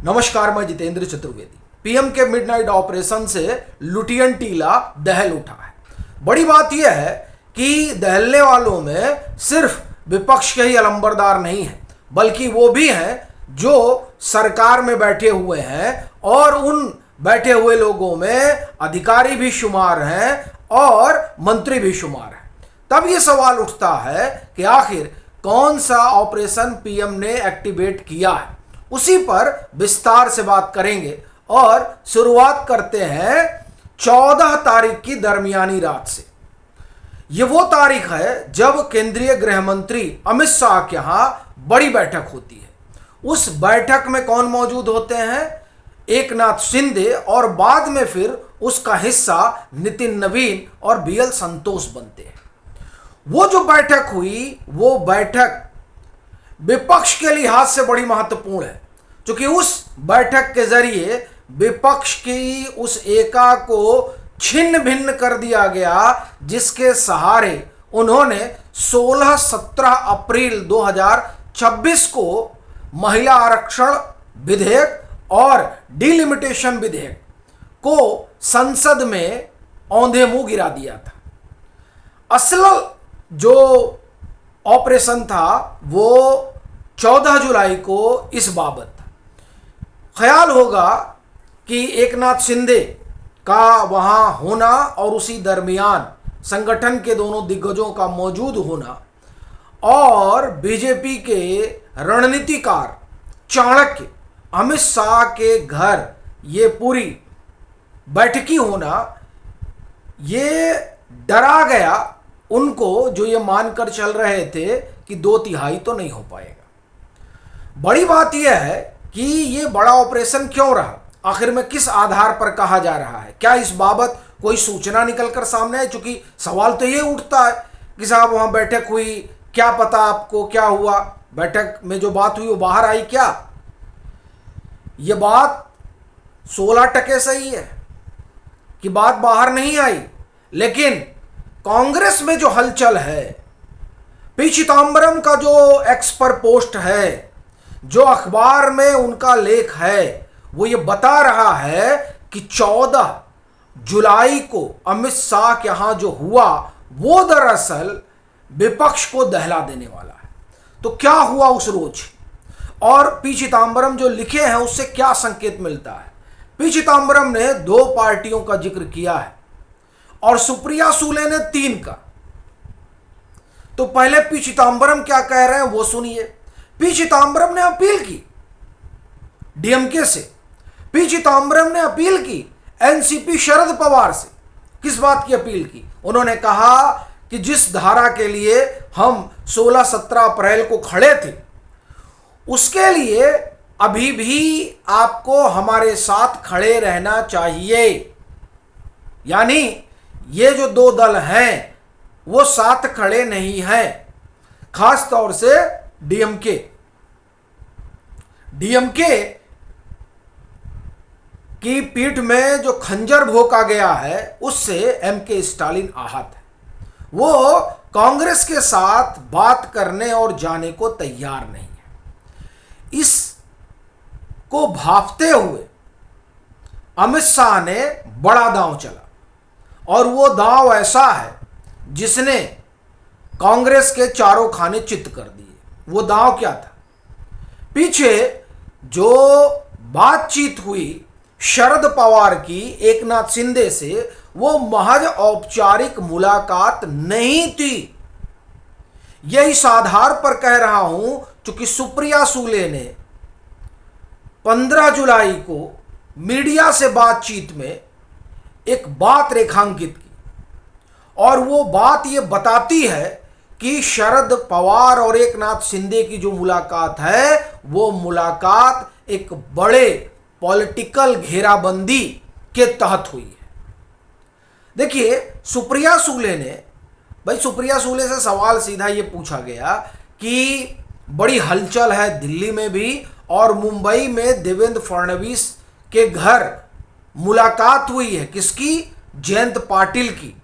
नमस्कार, मैं जितेंद्र चतुर्वेदी। पीएम के मिडनाइट ऑपरेशन से लुटियन टीला दहल उठा है। बड़ी बात यह है कि दहलने वालों में सिर्फ विपक्ष के ही अलंबरदार नहीं है, बल्कि वो भी हैं जो सरकार में बैठे हुए हैं और उन बैठे हुए लोगों में अधिकारी भी शुमार हैं और मंत्री भी शुमार हैं। तब ये सवाल उठता है कि आखिर कौन सा ऑपरेशन पीएम ने एक्टिवेट किया है। उसी पर विस्तार से बात करेंगे और शुरुआत करते हैं 14 तारीख की दरमियानी रात से। ये वो तारीख है जब केंद्रीय गृह मंत्री अमित शाह के यहां बड़ी बैठक होती है। उस बैठक में कौन मौजूद होते हैं? एकनाथ शिंदे, और बाद में फिर उसका हिस्सा नितिन नवीन और बीएल संतोष बनते हैं। वो जो बैठक हुई वो बैठक विपक्ष के लिहाज से बड़ी महत्वपूर्ण है, क्योंकि उस बैठक के जरिए विपक्ष की उस एका को छिन्न भिन्न कर दिया गया जिसके सहारे उन्होंने 16-17 अप्रैल 2026 को महिला आरक्षण विधेयक और डिलिमिटेशन विधेयक को संसद में औंधे मुंह गिरा दिया था। असल जो ऑपरेशन था वो 14 जुलाई को इस बाबत था। ख्याल होगा कि एकनाथ शिंदे का वहाँ होना और उसी दरमियान संगठन के दोनों दिग्गजों का मौजूद होना और बीजेपी के रणनीतिकार चाणक्य अमित शाह के घर ये पूरी बैठकी होना, ये डरा गया उनको, जो ये मानकर चल रहे थे कि 2/3 तो नहीं हो पाएगा। बड़ी बात यह है कि ये बड़ा ऑपरेशन क्यों रहा, आखिर में किस आधार पर कहा जा रहा है, क्या इस बाबत कोई सूचना निकलकर सामने है? चूंकि सवाल तो ये उठता है कि साहब वहां बैठक हुई, क्या पता आपको क्या हुआ, बैठक में जो बात हुई वो बाहर आई क्या? ये बात 16% सही है कि बात बाहर नहीं आई, लेकिन कांग्रेस में जो हलचल है, पी चिदंबरम का जो एक्स पर पोस्ट है, जो अखबार में उनका लेख है, वो ये बता रहा है कि 14 जुलाई को अमित शाह के यहां जो हुआ वो दरअसल विपक्ष को दहला देने वाला है। तो क्या हुआ उस रोज और पी चिदंबरम जो लिखे हैं उससे क्या संकेत मिलता है? पी चिदंबरम ने 2 पार्टियों का जिक्र किया है और सुप्रिया सुले ने 3 का। तो पहले पी चिदंबरम क्या कह रहे हैं वो सुनिए। पी चिदंबरम ने अपील की डीएमके से, पी चिदंबरम ने अपील की एनसीपी शरद पवार से। किस बात की अपील की? उन्होंने कहा कि जिस धारा के लिए हम 16-17 अप्रैल को खड़े थे उसके लिए अभी भी आपको हमारे साथ खड़े रहना चाहिए। यानी ये जो 2 दल हैं वो साथ खड़े नहीं हैं, खास तौर से डीएमके की पीठ में जो खंजर भोंका गया है उससे एमके स्टालिन आहत है। वो कांग्रेस के साथ बात करने और जाने को तैयार नहीं है। इसको भांपते हुए अमित शाह ने बड़ा दांव चला और वो दांव ऐसा है जिसने कांग्रेस के चारों खाने चित्त कर दिए। वो दांव क्या था? पीछे जो बातचीत हुई शरद पवार की एकनाथ शिंदे से, वो महज औपचारिक मुलाकात नहीं थी। यह इस आधार पर कह रहा हूं क्योंकि सुप्रिया सुले ने 15 जुलाई को मीडिया से बातचीत में एक बात रेखांकित की और वो बात ये बताती है कि शरद पवार और एकनाथ शिंदे की जो मुलाकात है वो मुलाकात एक बड़े पॉलिटिकल घेराबंदी के तहत हुई है। देखिए, सुप्रिया सुले ने, भाई सुप्रिया सुले से सवाल सीधा ये पूछा गया कि बड़ी हलचल है दिल्ली में भी और मुंबई में देवेंद्र फडणवीस के घर मुलाकात हुई है। किसकी? जयंत पाटिल की।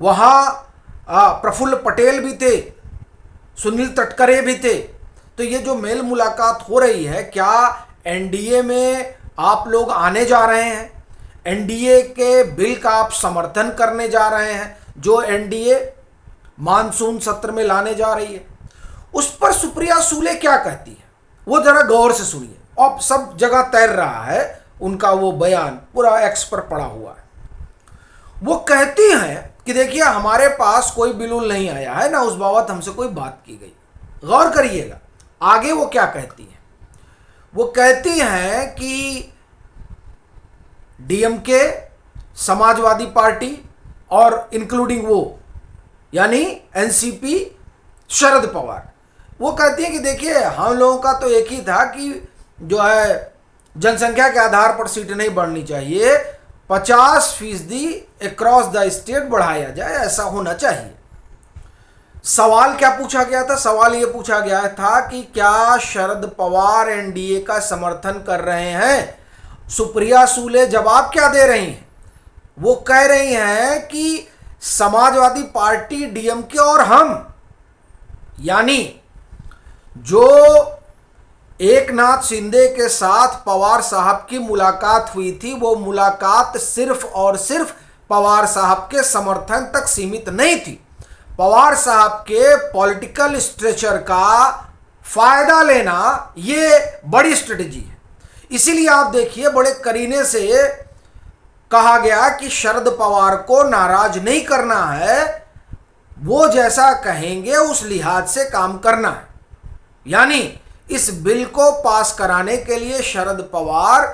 वहाँ प्रफुल्ल पटेल भी थे, सुनील तटकरे भी थे। तो ये जो मेल मुलाकात हो रही है, क्या एनडीए में आप लोग आने जा रहे हैं, एनडीए के बिल का आप समर्थन करने जा रहे हैं जो एनडीए मानसून सत्र में लाने जा रही है, उस पर सुप्रिया सूले क्या कहती है वो जरा गौर से सुनिए। अब सब जगह तैर रहा है उनका वो बयान, पूरा एक्स पर पड़ा हुआ है। वो कहती हैं कि देखिए हमारे पास कोई बिल नहीं आया है, ना उस बाबत हमसे कोई बात की गई। गौर करिएगा आगे वो क्या कहती हैं। वो कहती हैं कि डीएमके, समाजवादी पार्टी और इंक्लूडिंग वो यानी एनसीपी, शरद पवार, वो कहती हैं कि देखिए हम लोगों का तो एक ही था कि जो है जनसंख्या के आधार पर सीटें नहीं बढ़नी चाहिए, 50% अक्रॉस द स्टेट बढ़ाया जाए, ऐसा होना चाहिए। सवाल क्या पूछा गया था? सवाल ये पूछा गया था कि क्या शरद पवार एनडीए का समर्थन कर रहे हैं? सुप्रिया सूले जवाब क्या दे रही हैं? वो कह रही हैं कि समाजवादी पार्टी, डीएमके और हम, यानी जो एकनाथ शिंदे के साथ पवार साहब की मुलाकात हुई थी, वो मुलाकात सिर्फ और सिर्फ पवार साहब के समर्थन तक सीमित नहीं थी। पवार साहब के पॉलिटिकल स्ट्रेचर का फायदा लेना ये बड़ी स्ट्रेटजी है। इसीलिए आप देखिए बड़े करीने से कहा गया कि शरद पवार को नाराज नहीं करना है, वो जैसा कहेंगे उस लिहाज से काम करना है। यानी इस बिल को पास कराने के लिए शरद पवार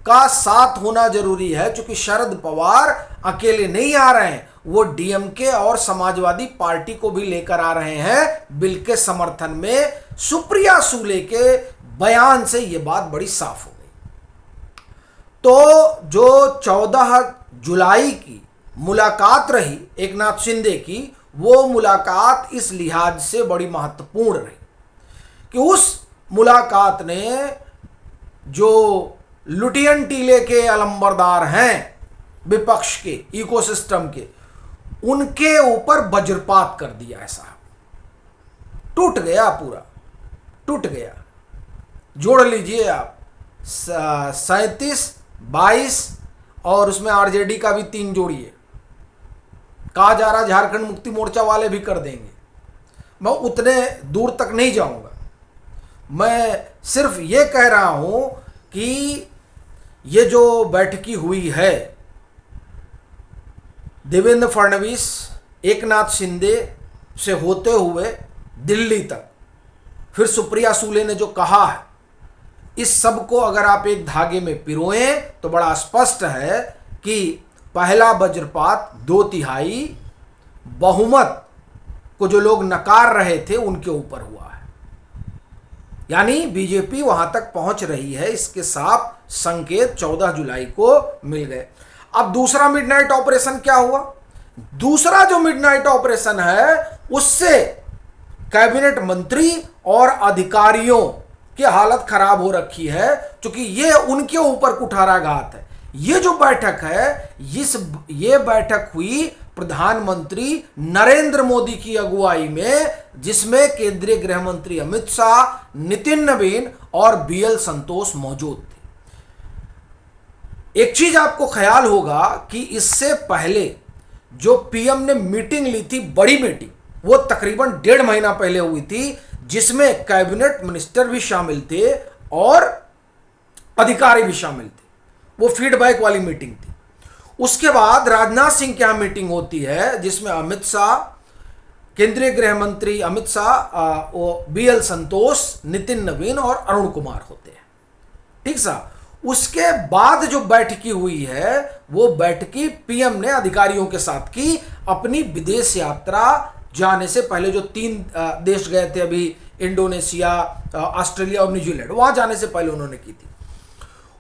का साथ होना जरूरी है, क्योंकि शरद पवार अकेले नहीं आ रहे हैं, वो डीएमके और समाजवादी पार्टी को भी लेकर आ रहे हैं बिल के समर्थन में। सुप्रिया सूले के बयान से यह बात बड़ी साफ हो गई। तो जो 14 जुलाई की मुलाकात रही एकनाथ शिंदे की, वो मुलाकात इस लिहाज से बड़ी महत्वपूर्ण रही कि उस मुलाकात ने जो लुटियन टीले के अलंबरदार हैं विपक्ष के, इकोसिस्टम के, उनके ऊपर वज्रपात कर दिया है साहब। टूट गया, पूरा टूट गया। जोड़ लीजिए आप 37, 22 और उसमें आरजेडी का भी 3 जोड़िए। कहा जा रहा झारखंड मुक्ति मोर्चा वाले भी कर देंगे। मैं उतने दूर तक नहीं जाऊंगा, मैं सिर्फ ये कह रहा हूं कि ये जो बैठकी हुई है देवेंद्र फडणवीस, एकनाथ शिंदे से होते हुए दिल्ली तक, फिर सुप्रिया सूले ने जो कहा है, इस सब को अगर आप एक धागे में पिरोएं तो बड़ा स्पष्ट है कि पहला वज्रपात 2/3 बहुमत को जो लोग नकार रहे थे उनके ऊपर हुआ है। यानी बीजेपी वहां तक पहुंच रही है, इसके साफ संकेत 14 जुलाई को मिल गए। अब दूसरा मिडनाइट ऑपरेशन क्या हुआ? दूसरा जो मिडनाइट ऑपरेशन है उससे कैबिनेट मंत्री और अधिकारियों की हालत खराब हो रखी है, क्योंकि ये उनके ऊपर कुठाराघात है। ये जो बैठक है, ये बैठक हुई प्रधानमंत्री नरेंद्र मोदी की अगुवाई में, जिसमें केंद्रीय गृह मंत्री अमित शाह, नितिन नवीन और बीएल संतोष मौजूद थे। एक चीज आपको ख्याल होगा कि इससे पहले जो पीएम ने मीटिंग ली थी, बड़ी मीटिंग, वो तकरीबन 1.5 महीना पहले हुई थी, जिसमें कैबिनेट मिनिस्टर भी शामिल थे और अधिकारी भी शामिल थे। वो फीडबैक वाली मीटिंग थी। उसके बाद राजनाथ सिंह के यहां मीटिंग होती है, जिसमें अमित शाह, केंद्रीय गृह मंत्री अमित शाह, बीएल संतोष, नितिन नवीन और अरुण कुमार होते हैं। ठीक सा। उसके बाद जो बैठकी हुई है, वो बैठकी पीएम ने अधिकारियों के साथ की, अपनी विदेश यात्रा जाने से पहले। जो 3 देश गए थे अभी, इंडोनेशिया, ऑस्ट्रेलिया और न्यूजीलैंड, वहां जाने से पहले उन्होंने की थी।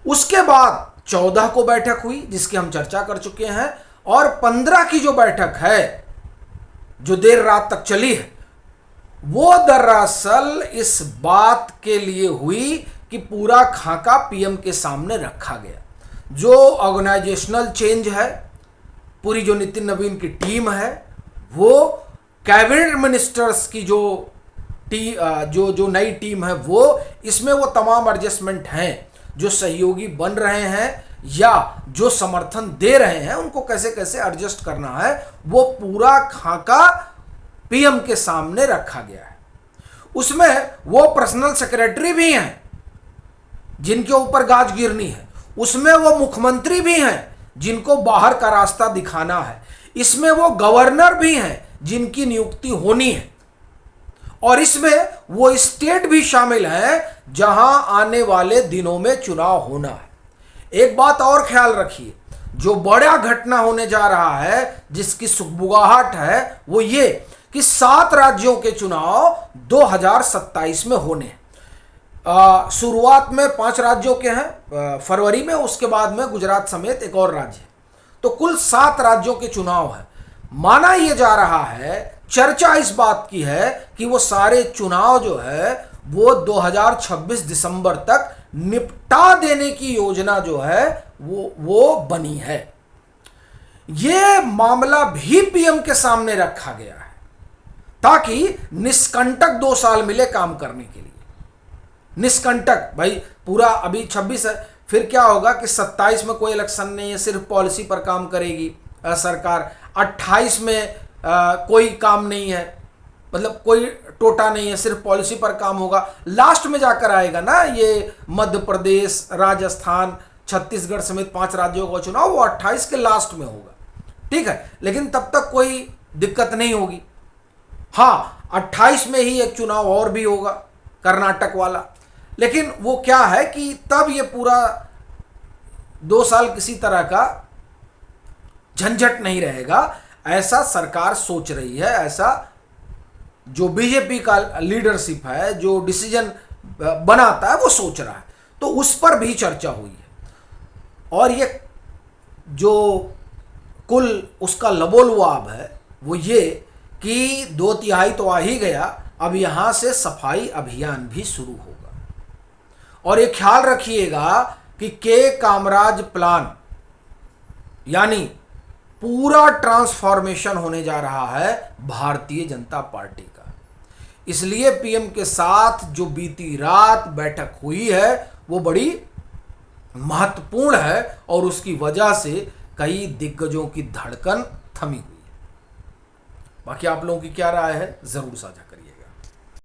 उसके बाद 14 को बैठक हुई, जिसकी हम चर्चा कर चुके हैं, और 15 की जो बैठक है, जो देर रात तक चली है, वो दरअसल इस बात के लिए हुई कि पूरा खाका पीएम के सामने रखा गया। जो ऑर्गेनाइजेशनल चेंज है, पूरी जो नितिन नवीन की टीम है, वो कैबिनेट मिनिस्टर्स की जो नई टीम है, वो इसमें वो तमाम एडजस्टमेंट हैं, जो सहयोगी बन रहे हैं या जो समर्थन दे रहे हैं, उनको कैसे कैसे एडजस्ट करना है, वो पूरा खाका पीएम के सामने रखा गया है। उसमें वो पर्सनल सेक्रेटरी भी हैं जिनके ऊपर गाज गिरनी है, उसमें वो मुख्यमंत्री भी हैं जिनको बाहर का रास्ता दिखाना है, इसमें वो गवर्नर भी हैं जिनकी नियुक्ति होनी है, और इसमें वो स्टेट भी शामिल हैं जहां आने वाले दिनों में चुनाव होना है। एक बात और ख्याल रखिए, जो बड़ा घटना होने जा रहा है, जिसकी सुगबुगाहट है, वो ये कि 7 राज्यों के चुनाव 2027 में होने हैं। शुरुआत में 5 राज्यों के हैं फरवरी में, उसके बाद में गुजरात समेत एक और राज्य, तो कुल 7 राज्यों के चुनाव है। माना यह जा रहा है, चर्चा इस बात की है कि वो सारे चुनाव जो है वो 2026 दिसंबर तक निपटा देने की योजना जो है वो बनी है। ये मामला भी पीएम के सामने रखा गया है ताकि निष्कंटक 2 साल मिले काम करने के लिए। निष्कंटक, भाई पूरा अभी 26 है, फिर क्या होगा कि 27 में कोई इलेक्शन नहीं है, सिर्फ पॉलिसी पर काम करेगी सरकार। 28 में कोई काम नहीं है, मतलब कोई टोटा नहीं है, सिर्फ पॉलिसी पर काम होगा। लास्ट में जाकर आएगा ना ये मध्य प्रदेश, राजस्थान, छत्तीसगढ़ समेत 5 राज्यों का चुनाव, वो 28 के लास्ट में होगा, ठीक है। लेकिन तब तक कोई दिक्कत नहीं होगी। हाँ, 28 में ही एक चुनाव और भी होगा, कर्नाटक वाला, लेकिन वो क्या है कि तब ये पूरा 2 साल किसी तरह का झंझट नहीं रहेगा, ऐसा सरकार सोच रही है, ऐसा जो बीजेपी का लीडरशिप है, जो डिसीजन बनाता है, वो सोच रहा है। तो उस पर भी चर्चा हुई है, और ये जो कुल उसका लबोलुआब है वो ये कि 2/3 तो आ ही गया, अब यहां से सफाई अभियान भी शुरू होगा। और ये ख्याल रखिएगा कि के कामराज प्लान, यानी पूरा ट्रांसफॉर्मेशन होने जा रहा है भारतीय जनता पार्टी का। इसलिए पीएम के साथ जो बीती रात बैठक हुई है वो बड़ी महत्वपूर्ण है, और उसकी वजह से कई दिग्गजों की धड़कन थमी हुई है। बाकी आप लोगों की क्या राय है, जरूर साझा करें।